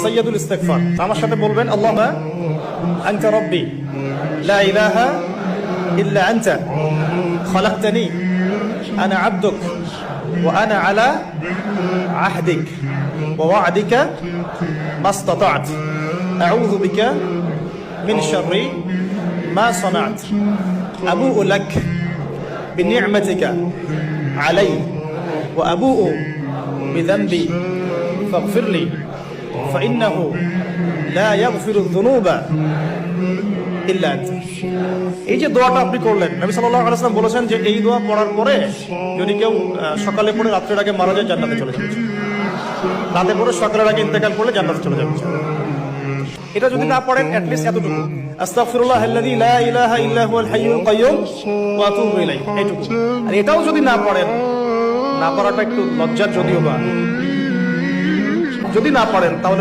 সাইয়্যিদুল ইস্তিগফার। আমার সাথে বলবেন, আল্লাহুম্মা আনতা রাব্বি লা ইলাহা ইল্লা আনতা খালাকতানি আনা আবদুক ওয়া আনা আলা আহদিক ওয়া ওয়া'দিকা মাসতাতা'ত আউযু বিকা মিন শাররি মা সানা'ত আবু'ু লাক বিনি'মাতিকা আলাইয়া ওয়া আবু'ু বিযানবি ফাগফিরলি فإنه لا يغفر الذنوب إلا أنت। এই যে দোয়াটা আপনি করলেন, নবী সাল্লাল্লাহু আলাইহি ওয়াসাল্লাম বলেছেন যে এই দোয়া পড়ার পরে যদি কেউ সকালে পড়ে রাতের আগে মারা যায় জান্নাতে চলে যাবে, রাতে পড়ে সকালের আগে ইন্তেকাল করলে জান্নাতে চলে যাবে। এটা যদি না পড়েন অ্যাট লিস্ট এতটুকু, আস্তাগফিরুল্লাহাল্লাযী লা ইলাহা ইল্লা হুয়াল হাইয়ুল কাইয়্যুম ওয়া আতুবু ইলাইহি, এইটুকু। আর এটাও যদি না পড়েন, না পড়াটা একটু লজ্জার যদিও বা, যদি না পড়েন তাহলে